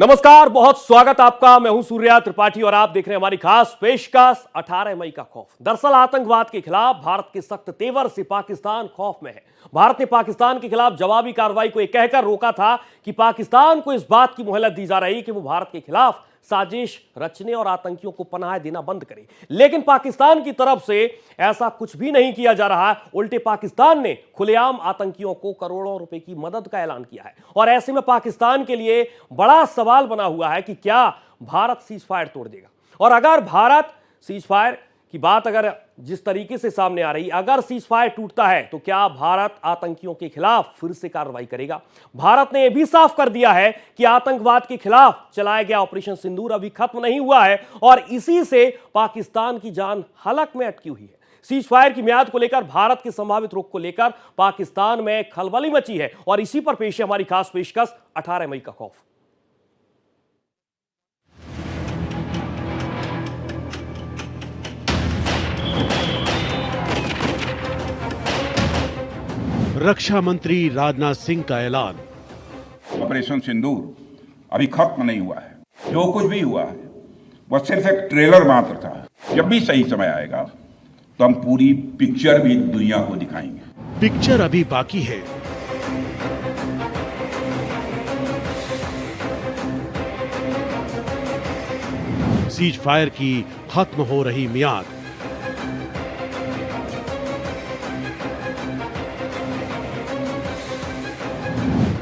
नमस्कार, बहुत स्वागत आपका। मैं हूं सूर्या त्रिपाठी और आप देख रहे हैं हमारी खास पेशकश 18 मई का खौफ। दरअसल आतंकवाद के खिलाफ भारत के सख्त तेवर से पाकिस्तान खौफ में है। भारत ने पाकिस्तान के खिलाफ जवाबी कार्रवाई को यह कहकर रोका था कि पाकिस्तान को इस बात की मोहलत दी जा रही कि वो भारत के खिलाफ साजिश रचने और आतंकियों को पनाह देना बंद करे। लेकिन पाकिस्तान की तरफ से ऐसा कुछ भी नहीं किया जा रहा है। उल्टे पाकिस्तान ने खुलेआम आतंकियों को करोड़ों रुपए की मदद का ऐलान किया है। और ऐसे में पाकिस्तान के लिए बड़ा सवाल बना हुआ है कि क्या भारत सीज फायर तोड़ देगा। और अगर भारत सीज फायर की बात अगर जिस तरीके से सामने आ रही, अगर सीज फायर टूटता है तो क्या भारत आतंकियों के खिलाफ फिर से कार्रवाई करेगा। भारत ने यह भी साफ कर दिया है कि आतंकवाद के खिलाफ चलाया गया ऑपरेशन सिंदूर अभी खत्म नहीं हुआ है और इसी से पाकिस्तान की जान हलक में अटकी हुई है। सीज फायर की मियाद को लेकर, भारत के संभावित रुख को लेकर पाकिस्तान में खलबली मची है और इसी पर पेश है हमारी खास पेशकश 18 मई का खौफ। रक्षा मंत्री राजनाथ सिंह का ऐलान। ऑपरेशन सिंदूर अभी खत्म नहीं हुआ है। जो कुछ भी हुआ है वह सिर्फ एक ट्रेलर मात्र था। जब भी सही समय आएगा तो हम पूरी पिक्चर भी दुनिया को दिखाएंगे। पिक्चर अभी बाकी है। सीज फायर की खत्म हो रही मियाद।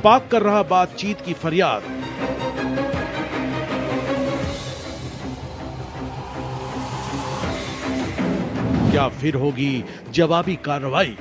पाक कर रहा बातचीत की फरियाद। क्या फिर होगी जवाबी कार्रवाई?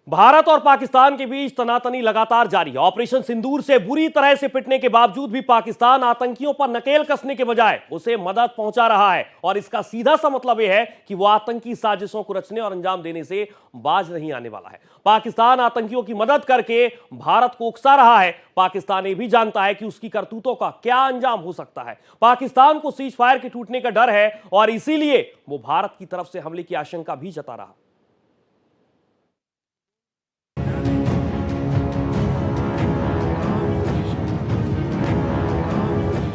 भारत और पाकिस्तान के बीच तनातनी लगातार जारी है। ऑपरेशन सिंदूर से बुरी तरह से पिटने के बावजूद भी पाकिस्तान आतंकियों पर नकेल कसने के बजाय उसे मदद पहुंचा रहा है और इसका सीधा सा मतलब यह है कि वो आतंकी साजिशों को रचने और अंजाम देने से बाज नहीं आने वाला है। पाकिस्तान आतंकियों की मदद करके भारत को उकसा रहा है। पाकिस्तान ये भी जानता है कि उसकी करतूतों का क्या अंजाम हो सकता है। पाकिस्तान को सीज फायर के टूटने का डर है और इसीलिए वो भारत की तरफ से हमले की आशंका भी जता रहा।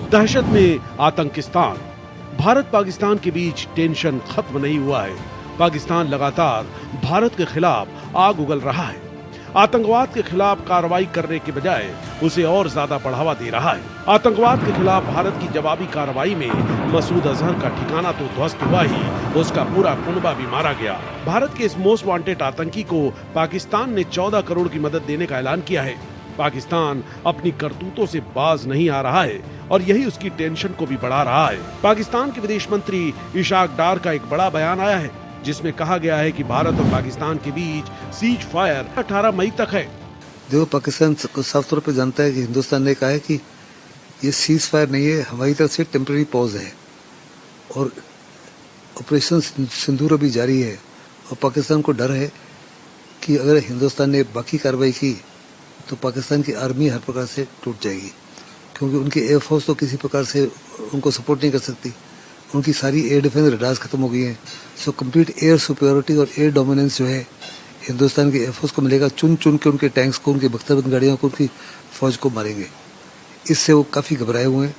दहशत में आतंकिस्तान। भारत पाकिस्तान के बीच टेंशन खत्म नहीं हुआ है। पाकिस्तान लगातार भारत के खिलाफ आग उगल रहा है। आतंकवाद के खिलाफ कार्रवाई करने के बजाय उसे और ज्यादा बढ़ावा दे रहा है। आतंकवाद के खिलाफ भारत की जवाबी कार्रवाई में मसूद अजहर का ठिकाना तो ध्वस्त हुआ ही, उसका पूरा कुनबा भी मारा गया। भारत के इस मोस्ट वांटेड आतंकी को पाकिस्तान ने 14 करोड़ की मदद देने का ऐलान किया है। पाकिस्तान अपनी करतूतों से बाज नहीं आ रहा है और यही उसकी टेंशन को भी बढ़ा रहा है। पाकिस्तान के विदेश मंत्री इशाक डार का एक बड़ा बयान आया है जिसमें कहा गया है कि भारत और पाकिस्तान के बीच सीज फायर 18 मई तक है। जो पाकिस्तान को साफ तौर पर जानता है कि हिंदुस्तान ने कहा है कि ये सीज फायर नहीं है, हमारी तरफ से टेम्पररी पॉज है और ऑपरेशन सिंदूर अभी जारी है। और पाकिस्तान को डर है कि अगर हिंदुस्तान ने बाकी कार्रवाई की तो पाकिस्तान की आर्मी हर प्रकार से टूट जाएगी, क्योंकि उनकी एयरफोर्स तो किसी प्रकार से उनको सपोर्ट नहीं कर सकती। उनकी सारी एयर डिफेंस रडार्स खत्म हो गई हैं। सो कंप्लीट एयर सुपीरियरिटी और एयर डोमिनेंस जो है हिंदुस्तान की एयरफोर्स को मिलेगा। चुन चुन के उनके टैंक्स को, उनकी बख्तरबंद गाड़ियों को, उनकी फौज को मारेंगे। इससे वो काफ़ी घबराए हुए हैं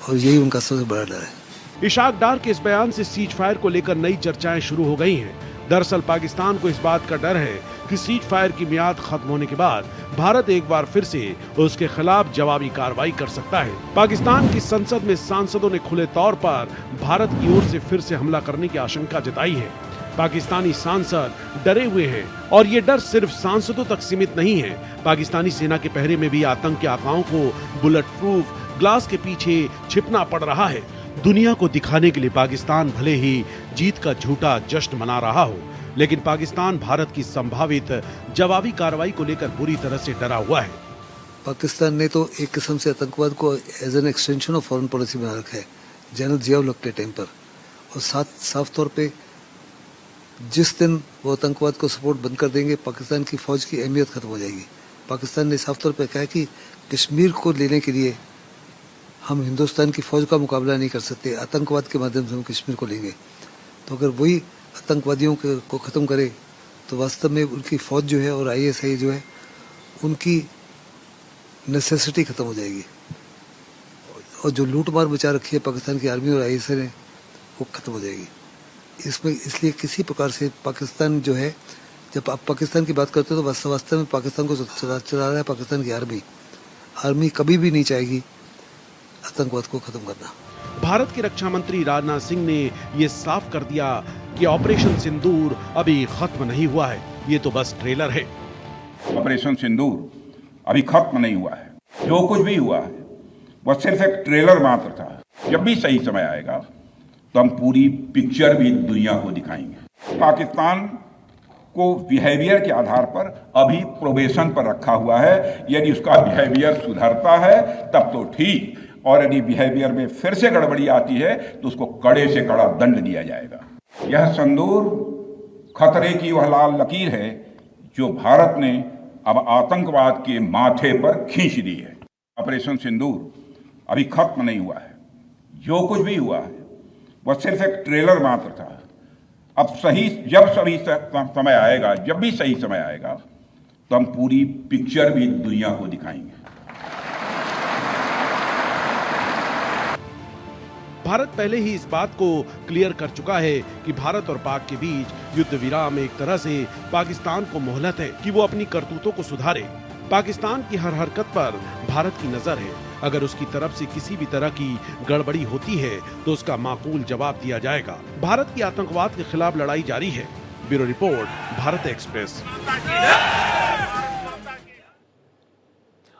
और यही उनका सबसे बड़ा डर है। इशाक डार के इस बयान से सीज फायर को लेकर नई चर्चाएं शुरू हो गई हैं। दरअसल पाकिस्तान को इस बात का डर है कि सीज फायर की मियाद खत्म होने के बाद भारत एक बार फिर से उसके खिलाफ जवाबी कार्रवाई कर सकता है। पाकिस्तान की संसद में सांसदों ने खुले तौर पर भारत की ओर से फिर से हमला करने की आशंका जताई है। पाकिस्तानी सांसद डरे हुए हैं और ये डर सिर्फ सांसदों तक सीमित नहीं है। पाकिस्तानी सेना के पहरे में भी आतंकी आकाओं को बुलेट प्रूफ ग्लास के पीछे छिपना पड़ रहा है। दुनिया को दिखाने के लिए पाकिस्तान भले ही जीत का झूठा जश्न मना रहा हो, लेकिन पाकिस्तान भारत की संभावित जवाबी कार्रवाई को लेकर बुरी तरह से डरा हुआ है। पाकिस्तान ने तो एक किस्म से आतंकवाद को as an extension of foreign policy बना रखा है जनरल जियाउल हक के टाइम पर। और साफ तौर पे जिस दिन वो आतंकवाद को सपोर्ट बंद कर देंगे, पाकिस्तान की फौज की अहमियत खत्म हो जाएगी। पाकिस्तान ने साफ तौर पर कहा है कि कश्मीर को लेने के लिए हम हिंदुस्तान की फौज का मुकाबला नहीं कर सकते, आतंकवाद के माध्यम से हम कश्मीर को लेंगे। तो अगर वही आतंकवादियों को ख़त्म करे तो वास्तव में उनकी फ़ौज जो है और ISI जो है उनकी नेसेसिटी ख़त्म हो जाएगी और जो लूट मार मचा रखी है पाकिस्तान की आर्मी और ISI ने वो ख़त्म हो जाएगी। इसमें इसलिए किसी प्रकार से पाकिस्तान जो है, जब आप पाकिस्तान की बात करते हो तो वास्तव में पाकिस्तान को चला रहा है पाकिस्तान की आर्मी कभी भी नहीं चाहेगी आतंकवाद को ख़त्म करना। भारत के रक्षा मंत्री राजनाथ सिंह ने ये साफ कर दिया कि ऑपरेशन सिंदूर अभी खत्म नहीं हुआ है, ये तो बस ट्रेलर है। ऑपरेशन सिंदूर अभी खत्म नहीं हुआ है। जो कुछ भी हुआ है वह सिर्फ एक ट्रेलर मात्र था। जब भी सही समय आएगा तो हम पूरी पिक्चर भी दुनिया को दिखाएंगे। पाकिस्तान को बिहेवियर के आधार पर अभी प्रोबेशन पर रखा हुआ है। यदि उसका बिहेवियर सुधरता है तब तो ठीक, और यदि बिहेवियर में फिर से गड़बड़ी आती है तो उसको कड़े से कड़ा दंड दिया जाएगा। यह सिंदूर खतरे की वह लाल लकीर है जो भारत ने अब आतंकवाद के माथे पर खींच दी है। ऑपरेशन सिंदूर अभी खत्म नहीं हुआ है। जो कुछ भी हुआ है वह सिर्फ एक ट्रेलर मात्र था। अब जब भी सही समय आएगा तो हम पूरी पिक्चर भी दुनिया को दिखाएंगे। भारत पहले ही इस बात को क्लियर कर चुका है कि भारत और पाक के बीच युद्ध विराम एक तरह से पाकिस्तान को मोहलत है कि वो अपनी करतूतों को सुधारे। पाकिस्तान की हर हरकत पर भारत की नजर है। अगर उसकी तरफ से किसी भी तरह की गड़बड़ी होती है तो उसका माकूल जवाब दिया जाएगा। भारत की आतंकवाद के खिलाफ लड़ाई जारी है। Bureau report, Bharat express.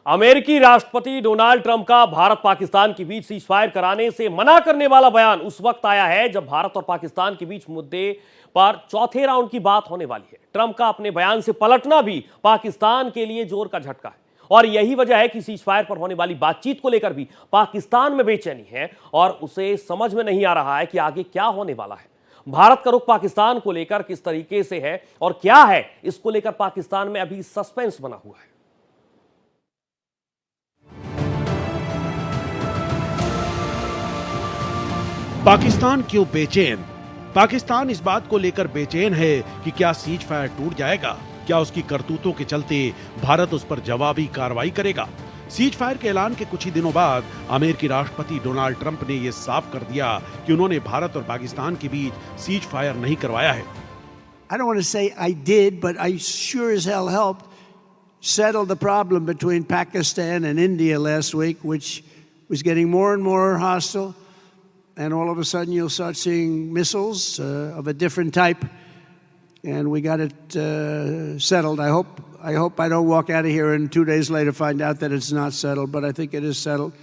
अमेरिकी राष्ट्रपति डोनाल्ड ट्रंप का भारत पाकिस्तान के बीच सीज फायर कराने से मना करने वाला बयान उस वक्त आया है जब भारत और पाकिस्तान के बीच मुद्दे पर चौथे राउंड की बात होने वाली है। ट्रंप का अपने बयान से पलटना भी पाकिस्तान के लिए जोर का झटका है और यही वजह है कि सीज फायर पर होने वाली बातचीत को लेकर भी पाकिस्तान में बेचैनी है और उसे समझ में नहीं आ रहा है कि आगे क्या होने वाला है। भारत का रुख पाकिस्तान को लेकर किस तरीके से है और क्या है, इसको लेकर पाकिस्तान में अभी सस्पेंस बना हुआ है। पाकिस्तान क्यों बेचैन? पाकिस्तान इस बात को लेकर बेचैन है कि क्या सीज फायर टूट जाएगा, क्या उसकी करतूतों के चलते भारत उस पर जवाबी कार्रवाई करेगा। सीज फायर के ऐलान के कुछ ही दिनों बाद अमेरिकी राष्ट्रपति डोनाल्ड ट्रंप ने यह साफ कर दिया कि उन्होंने भारत और पाकिस्तान के बीच सीज फायर नहीं करवाया है। I don't want to say I did, but I sure as hell helped settle the problem between Pakistan and India last week, which was getting more and more hostile. And all of a sudden you'll start seeing missiles of a different type. And we got it settled. I hope I don't walk out of here and 2 days later find out that it's not settled, but I think it is settled.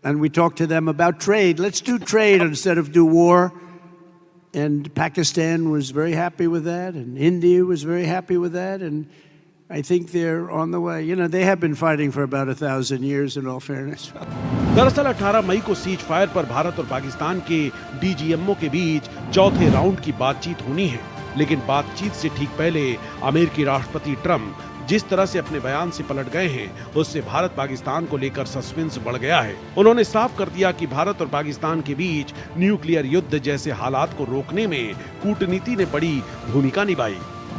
And we talked to them about trade. Let's do trade instead of do war. And Pakistan was very happy with that, and India was very happy with that, and I think they're on the way. You know, they have been fighting for about 1,000 years, in all fairness. दरअसल 18 मई को cease fire पर भारत और पाकिस्तान के DGMO के बीच चौथे round की बातचीत होनी है, लेकिन बातचीत से ठीक पहले अमेरिकी राष्ट्रपति ट्रंप जिस तरह से अपने बयान से पलट गए हैं, उससे भारत पाकिस्तान को लेकर सस्पेंस बढ़ गया है। उन्होंने साफ कर दिया कि भारत और पाकिस्तान के बीच न्यूक्लियर युद्ध जैसे हालात को रोकने में कूटनीति ने बड़ी भूमिका निभाई।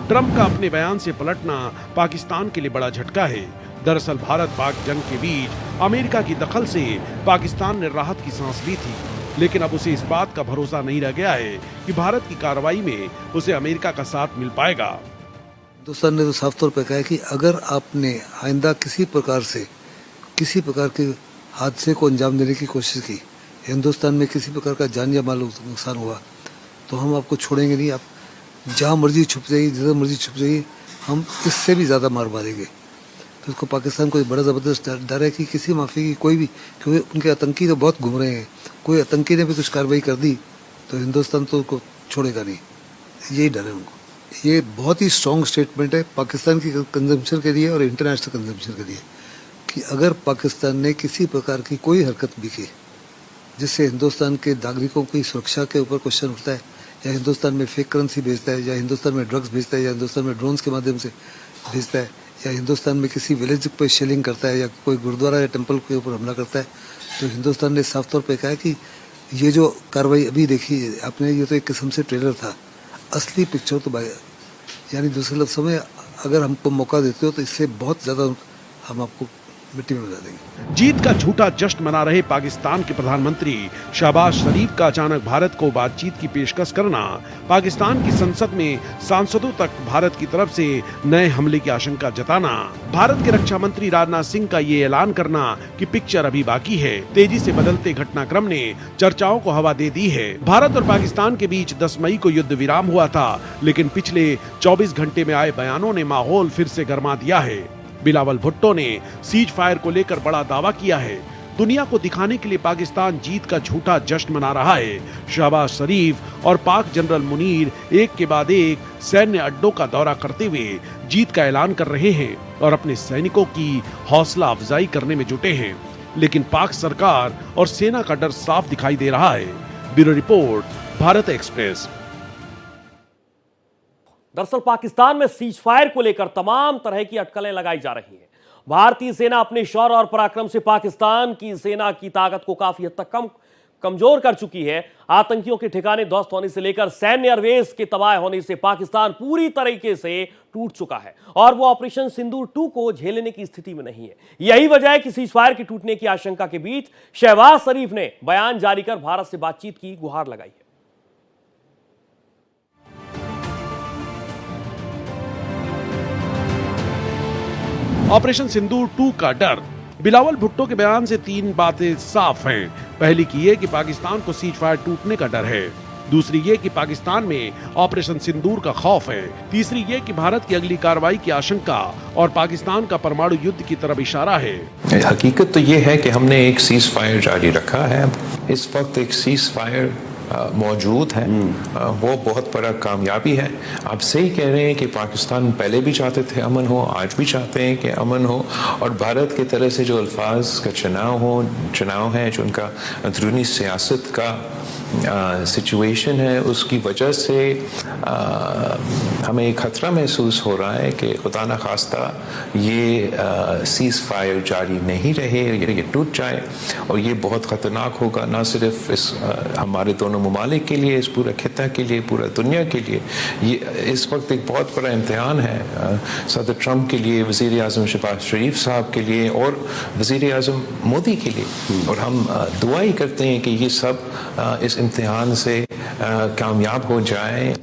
ट्रंप का अपने बयान से पलटना पाकिस्तान के लिए बड़ा झटका है। दरअसल भारत पाक जंग के बीच अमेरिका की दखल से पाकिस्तान ने राहत की सांस ली थी, लेकिन अब उसे इस बात का भरोसा नहीं रह गया है कि भारत की कार्रवाई में उसे अमेरिका का साथ मिल पाएगा। हिंदुस्तान ने तो साफ तौर पर कहा है कि अगर आपने आइंदा किसी प्रकार के हादसे को अंजाम देने की कोशिश की, हिंदुस्तान में किसी प्रकार का जान या माल नुकसान हुआ, तो हम आपको छोड़ेंगे नहीं। आप जहाँ मर्जी छुप जाइए, जिधर मर्जी छुप जाइए, हम इससे भी ज़्यादा मार मारेंगे। तो उसको पाकिस्तान को बड़ा ज़बरदस्त डर है कि किसी माफी की कोई भी, क्योंकि उनके आतंकी तो बहुत घूम रहे हैं, कोई आतंकी ने भी कुछ कार्रवाई कर दी तो हिंदुस्तान तो उनको छोड़ेगा नहीं, यही डर है उनको। ये बहुत ही स्ट्रॉन्ग स्टेटमेंट है पाकिस्तान की कंजम्पशन के लिए और इंटरनेशनल कंजम्पशन के लिए कि अगर पाकिस्तान ने किसी प्रकार की कोई हरकत भी की जिससे हिंदुस्तान के नागरिकों की सुरक्षा के ऊपर क्वेश्चन उठता है, या हिंदुस्तान में फेक करेंसी भेजता है, या हिंदुस्तान में ड्रग्स भेजता है, या हिंदुस्तान में ड्रोन्स के माध्यम से भेजता है, या हिंदुस्तान में किसी विलेज पर शेलिंग करता है, या कोई गुरुद्वारा या टेम्पल के ऊपर हमला करता है, तो हिंदुस्तान ने साफ तौर पर कहा है कि ये जो कार्रवाई अभी देखी आपने, ये तो एक किस्म से ट्रेलर था। असली पिक्चर तो यानी दूसरे लफ्ज़ों में अगर हमको मौका देते हो तो इससे बहुत ज़्यादा हम आपको मिट्टी में मिला देंगे। जीत का झूठा जश्न मना रहे पाकिस्तान के प्रधानमंत्री शहबाज शरीफ का अचानक भारत को बातचीत की पेशकश करना, पाकिस्तान की संसद में सांसदों तक भारत की तरफ से नए हमले की आशंका जताना, भारत के रक्षा मंत्री राजनाथ सिंह का ये ऐलान करना कि पिक्चर अभी बाकी है, तेजी से बदलते घटनाक्रम ने चर्चाओं को हवा दे दी है। भारत और पाकिस्तान के बीच 10 मई को युद्ध विराम हुआ था, लेकिन पिछले 24 घंटे में आए बयानों ने माहौल फिर से गर्मा दिया है। बिलावल भुट्टो ने सीज फायर को लेकर बड़ा दावा किया है। दुनिया को दिखाने के लिए पाकिस्तान जीत का झूठा जश्न मना रहा है। शहबाज शरीफ और पाक जनरल मुनीर एक के बाद एक सैन्य अड्डों का दौरा करते हुए जीत का ऐलान कर रहे हैं और अपने सैनिकों की हौसला अफजाई करने में जुटे हैं, लेकिन पाक सरकार और सेना का डर साफ दिखाई दे रहा है। Bureau report, Bharat express. दरअसल पाकिस्तान में सीज फायर को लेकर तमाम तरह की अटकलें लगाई जा रही हैं। भारतीय सेना अपने शौर्य और पराक्रम से पाकिस्तान की सेना की ताकत को काफी हद तक कमजोर कर चुकी है। आतंकियों के ठिकाने ध्वस्त होने से लेकर सैन्य एयरवेज के तबाह होने से पाकिस्तान पूरी तरीके से टूट चुका है और वो ऑपरेशन सिंदूर 2 को झेलने की स्थिति में नहीं है। यही वजह है कि सीज फायर के टूटने की आशंका के बीच शहबाज शरीफ ने बयान जारी कर भारत से बातचीत की गुहार लगाई है। ऑपरेशन सिंदूर 2 का डर। बिलावल भुट्टो के बयान से 3 बातें साफ हैं। पहली की ये कि पाकिस्तान को सीज फायर टूटने का डर है। दूसरी ये कि पाकिस्तान में ऑपरेशन सिंदूर का खौफ है। तीसरी ये कि भारत की अगली कार्रवाई की आशंका और पाकिस्तान का परमाणु युद्ध की तरफ इशारा है। हकीकत तो ये है कि हमने एक सीज फायर जारी रखा है। इस वक्त एक सीज फायर मौजूद है, वो बहुत बड़ा कामयाबी है। आप सही कह रहे हैं कि पाकिस्तान पहले भी चाहते थे अमन हो, आज भी चाहते हैं कि अमन हो, और भारत की तरह से जो अल्फाज का चुनाव है, जो उनका अंदरूनी सियासत का सिचुएशन है, उसकी वजह से हमें एक खतरा महसूस हो रहा है कि खुदा न खास्ता ये सीज फायर जारी नहीं रहे, ये टूट जाए, और ये बहुत ख़तरनाक होगा, ना सिर्फ इस हमारे दोनों ममालिक के लिए, इस पूरा खिता के लिए, पूरा दुनिया के लिए। ये इस वक्त एक बहुत बड़ा इम्तिहान है सदर ट्रंप के लिए, वज़ीर आज़म शहबाज शरीफ साहब के लिए और वज़ीर आज़म मोदी के लिए, और हम दुआ ही करते हैं कि ये सब इस इम्तिहान से कामयाब हो जाए।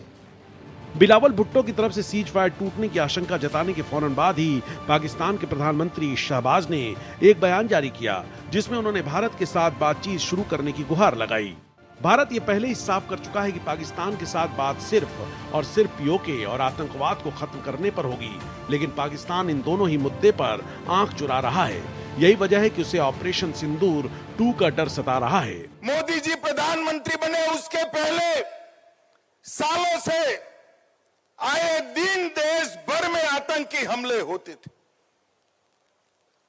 बिलावल भुट्टो की तरफ से सीज फायर टूटने की आशंका जताने के फौरन बाद ही पाकिस्तान के प्रधानमंत्री शहबाज ने एक बयान जारी किया, जिसमें उन्होंने भारत के साथ बातचीत शुरू करने की गुहार लगाई। भारत ये पहले ही साफ कर चुका है कि पाकिस्तान के साथ बात सिर्फ और सिर्फ पीओके और आतंकवाद को खत्म करने पर होगी, लेकिन पाकिस्तान इन दोनों ही मुद्दे पर आंख चुरा रहा है। यही वजह है कि उसे ऑपरेशन सिंदूर 2 का डर सता रहा है। मोदी जी प्रधानमंत्री बने उसके पहले सालों से आए दिन देश भर में आतंकी हमले होते थे।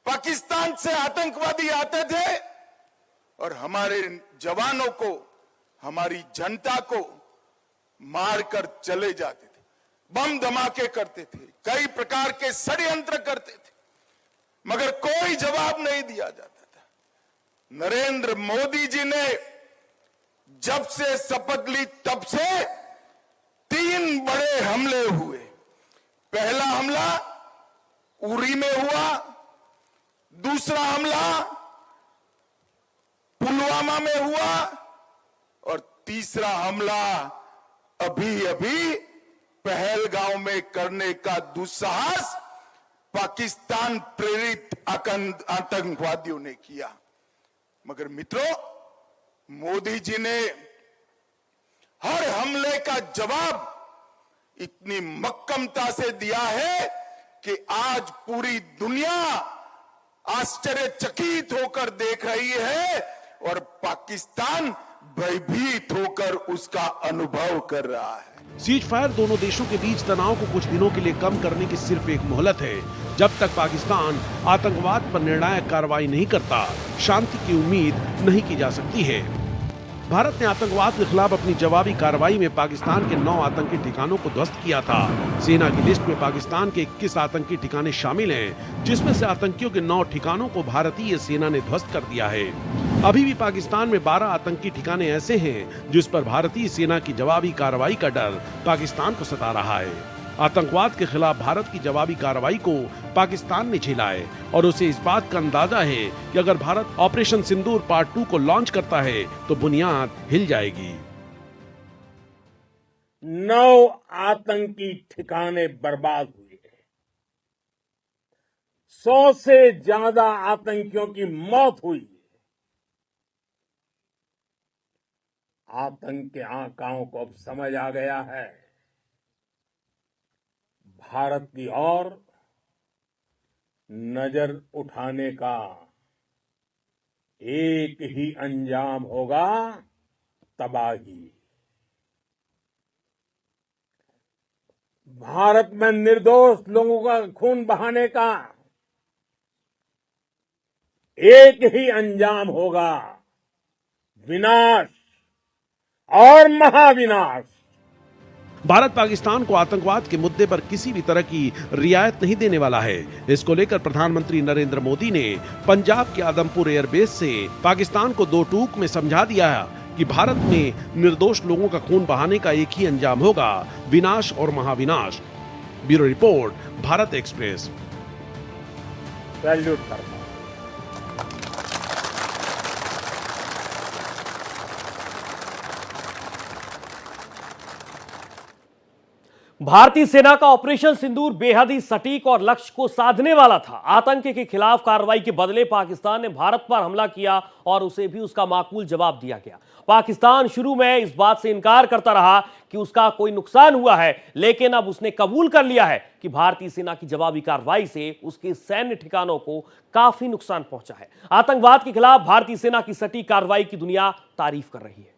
पाकिस्तान से आतंकवादी आते थे और हमारे जवानों को, हमारी जनता को मारकर चले जाते थे, बम धमाके करते थे, कई प्रकार के षड्यंत्र करते थे, मगर कोई जवाब नहीं दिया जाता था। नरेंद्र मोदी जी ने जब से शपथ ली तब से 3 बड़े हमले हुए। पहला हमला उरी में हुआ, दूसरा हमला पुलवामा में हुआ और तीसरा हमला अभी अभी पहलगांव में करने का दुस्साहस पाकिस्तान प्रेरित आतंकवादियों ने किया। मगर मित्रों, मोदी जी ने हर हमले का जवाब इतनी मक्कमता से दिया है कि आज पूरी दुनिया आश्चर्यचकित होकर देख रही है और पाकिस्तान भयभीत होकर उसका अनुभव कर रहा है। सीज फायर दोनों देशों के बीच तनाव को कुछ दिनों के लिए कम करने की सिर्फ एक मोहलत है। जब तक पाकिस्तान आतंकवाद पर निर्णायक कार्रवाई नहीं करता, शांति की उम्मीद नहीं की जा सकती है। भारत ने आतंकवाद के खिलाफ अपनी जवाबी कार्रवाई में पाकिस्तान के 9 आतंकी ठिकानों को ध्वस्त किया था। सेना की लिस्ट में पाकिस्तान के 21 आतंकी ठिकाने शामिल हैं, जिसमें से आतंकियों के 9 ठिकानों को भारतीय सेना ने ध्वस्त कर दिया है। अभी भी पाकिस्तान में 12 आतंकी ठिकाने ऐसे हैं जिस पर भारतीय सेना की जवाबी कार्रवाई का डर पाकिस्तान को सता रहा है। आतंकवाद के खिलाफ भारत की जवाबी कार्रवाई को पाकिस्तान ने झेला है और उसे इस बात का अंदाजा है कि अगर भारत ऑपरेशन सिंदूर पार्ट 2 को लॉन्च करता है तो बुनियाद हिल जाएगी। 9 आतंकी ठिकाने बर्बाद हुए, 100 से ज्यादा आतंकियों की मौत हुई। आतंक के आकाओं को अब समझ आ गया है, भारत की ओर नजर उठाने का एक ही अंजाम होगा, तबाही। भारत में निर्दोष लोगों का खून बहाने का एक ही अंजाम होगा, विनाश और महाविनाश। भारत पाकिस्तान को आतंकवाद के मुद्दे पर किसी भी तरह की रियायत नहीं देने वाला है। इसको लेकर प्रधानमंत्री नरेंद्र मोदी ने पंजाब के आदमपुर एयरबेस से पाकिस्तान को 2 टूक में समझा दिया कि भारत में निर्दोष लोगों का खून बहाने का एक ही अंजाम होगा, विनाश और महाविनाश। Bureau report, Bharat express. Salute करता हूं। भारतीय सेना का ऑपरेशन सिंदूर बेहद ही सटीक और लक्ष्य को साधने वाला था। आतंक के खिलाफ कार्रवाई के बदले पाकिस्तान ने भारत पर हमला किया और उसे भी उसका माकूल जवाब दिया गया। पाकिस्तान शुरू में इस बात से इनकार करता रहा कि उसका कोई नुकसान हुआ है, लेकिन अब उसने कबूल कर लिया है कि भारतीय सेना की जवाबी कार्रवाई से उसके सैन्य ठिकानों को काफी नुकसान पहुंचा है। आतंकवाद के खिलाफ भारतीय सेना की सटीक कार्रवाई की दुनिया तारीफ कर रही है।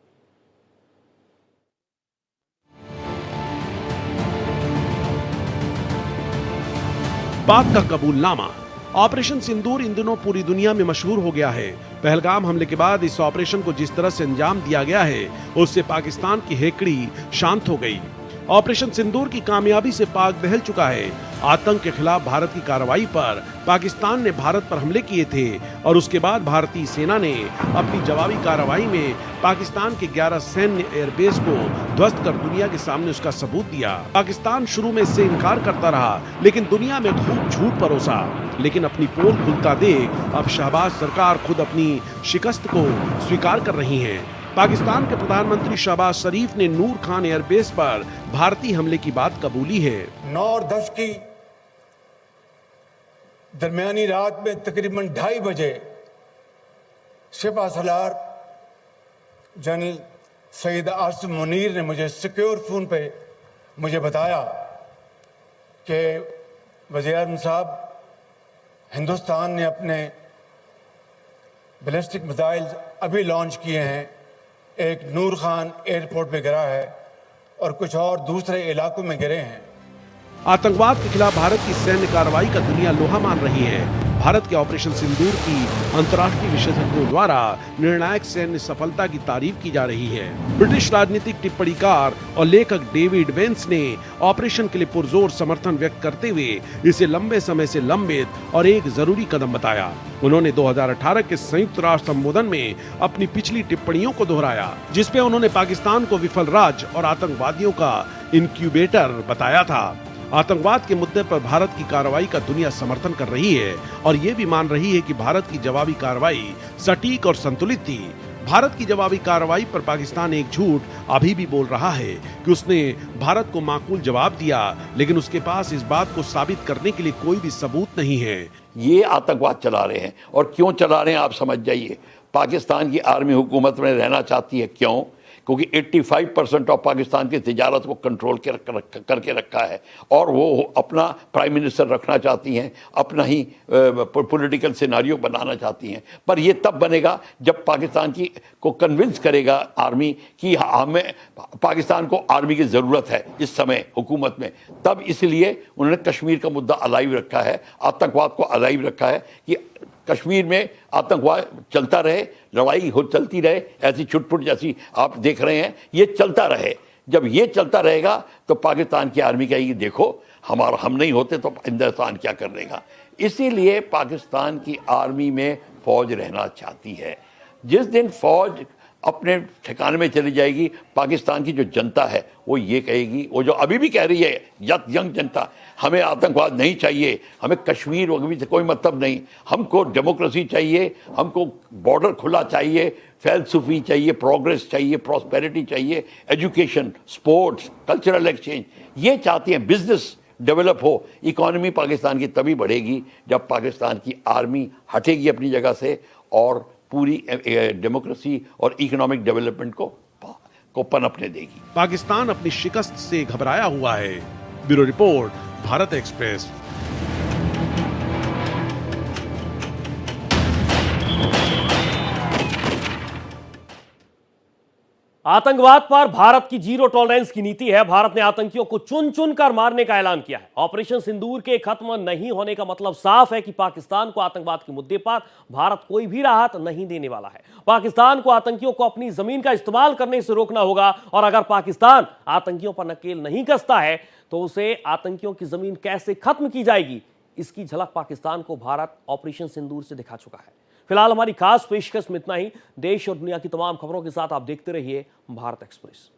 पाक का कबूलनामा। ऑपरेशन सिंदूर इन दिनों पूरी दुनिया में मशहूर हो गया है। पहलगाम हमले के बाद इस ऑपरेशन को जिस तरह से अंजाम दिया गया है, उससे पाकिस्तान की हेकड़ी शांत हो गई। ऑपरेशन सिंदूर की कामयाबी से पाक दहल चुका है। आतंक के खिलाफ भारत की कार्रवाई पर पाकिस्तान ने भारत पर हमले किए थे और उसके बाद भारतीय सेना ने अपनी जवाबी कार्रवाई में पाकिस्तान के 11 सैन्य एयरबेस को ध्वस्त कर दुनिया के सामने उसका सबूत दिया। पाकिस्तान शुरू में इससे इनकार करता रहा, लेकिन दुनिया में खूब झूठ परोसा। लेकिन अपनी पोल खुलता देख अब शहबाज सरकार खुद अपनी शिकस्त को स्वीकार कर रही है। पाकिस्तान के प्रधानमंत्री शहबाज शरीफ ने नूर खान एयरबेस पर भारतीय हमले की बात कबूली है। 9 और 10 की दरमियानी रात में तकरीबन 2:30 बजे सिपह सलार जनरल सईद आसिम मुनीर ने मुझे सिक्योर फोन पे मुझे बताया कि वज़ीर-ए-आज़म साहब, हिंदुस्तान ने अपने बैलिस्टिक मिसाइल अभी लॉन्च किए हैं, एक नूर खान एयरपोर्ट पे गिरा है और कुछ और दूसरे इलाकों में गिरे हैं। आतंकवाद के खिलाफ भारत की सैन्य कार्रवाई का दुनिया लोहा मान रही है। भारत के ऑपरेशन सिंदूर की अंतर्राष्ट्रीय विशेषज्ञों द्वारा निर्णायक सैन्य सफलता की तारीफ की जा रही है। ब्रिटिश राजनीतिक टिप्पणीकार और लेखक डेविड वेंस ने ऑपरेशन के लिए पुरजोर समर्थन व्यक्त करते हुए इसे लंबे समय से लंबित और एक जरूरी कदम बताया। उन्होंने 2018 के संयुक्त राष्ट्र संबोधन में अपनी पिछली टिप्पणियों को दोहराया, जिसपे उन्होंने पाकिस्तान को विफल राज्य और आतंकवादियों का इनक्यूबेटर बताया था। आतंकवाद के मुद्दे पर भारत की कार्रवाई का दुनिया समर्थन कर रही है और ये भी मान रही है कि भारत की जवाबी कार्रवाई सटीक और संतुलित थी। भारत की जवाबी कार्रवाई पर पाकिस्तान एक झूठ अभी भी बोल रहा है कि उसने भारत को माकूल जवाब दिया, लेकिन उसके पास इस बात को साबित करने के लिए कोई भी सबूत नहीं है। ये आतंकवाद चला रहे हैं और क्यों चला रहे हैं आप समझ जाइए। पाकिस्तान की आर्मी हुकूमत में रहना चाहती है, क्यों? क्योंकि 85% ऑफ पाकिस्तान की तिजारत को कंट्रोल करके रखा है और वो अपना प्राइम मिनिस्टर रखना चाहती हैं, अपना ही पॉलिटिकल सिनारियो बनाना चाहती हैं। पर ये तब बनेगा जब पाकिस्तान को कन्विंस करेगा आर्मी कि हमें पाकिस्तान को आर्मी की ज़रूरत है इस समय हुकूमत में। तब इसलिए उन्होंने कश्मीर का मुद्दा अलाइव रखा है, आतंकवाद को अलाइव रखा है कि कश्मीर में आतंकवाद चलता रहे, लड़ाई हो चलती रहे, ऐसी छुटपुट जैसी आप देख रहे हैं, ये चलता रहे। जब ये चलता रहेगा तो पाकिस्तान की आर्मी कहेगी देखो हमारा, हम नहीं होते तो हिंदुस्तान क्या कर लेगा। इसीलिए पाकिस्तान की आर्मी में फौज रहना चाहती है। जिस दिन फौज अपने ठिकाने में चली जाएगी, पाकिस्तान की जो जनता है वो ये कहेगी, वो जो अभी भी कह रही है यंग जनता, हमें आतंकवाद नहीं चाहिए, हमें कश्मीर वगैरह से कोई मतलब नहीं, हमको डेमोक्रेसी चाहिए, हमको बॉर्डर खुला चाहिए, फैलसूफी चाहिए, प्रोग्रेस चाहिए, प्रॉस्पेरिटी चाहिए, एजुकेशन, स्पोर्ट्स, कल्चरल एक्सचेंज, ये चाहती हैं। बिजनेस डेवलप हो, इकोनॉमी पाकिस्तान की तभी बढ़ेगी जब पाकिस्तान की आर्मी हटेगी अपनी जगह से और पूरी डेमोक्रेसी और इकोनॉमिक डेवलपमेंट को पनपने देगी। पाकिस्तान अपनी शिकस्त से घबराया हुआ है। Bureau report, Bharat express. आतंकवाद पर भारत की जीरो टॉलरेंस की नीति है। भारत ने आतंकियों को चुन चुन कर मारने का ऐलान किया है। ऑपरेशन सिंदूर के खत्म नहीं होने का मतलब साफ है कि पाकिस्तान को आतंकवाद के मुद्दे पर भारत कोई भी राहत नहीं देने वाला है। पाकिस्तान को आतंकियों को अपनी जमीन का इस्तेमाल करने से रोकना होगा और अगर पाकिस्तान आतंकियों पर नकेल नहीं कसता है तो उसे आतंकियों की जमीन कैसे खत्म की जाएगी, इसकी झलक पाकिस्तान को भारत ऑपरेशन सिंदूर से दिखा चुका है। फिलहाल हमारी खास पेशकश में इतना ही। देश और दुनिया की तमाम खबरों के साथ आप देखते रहिए भारत एक्सप्रेस।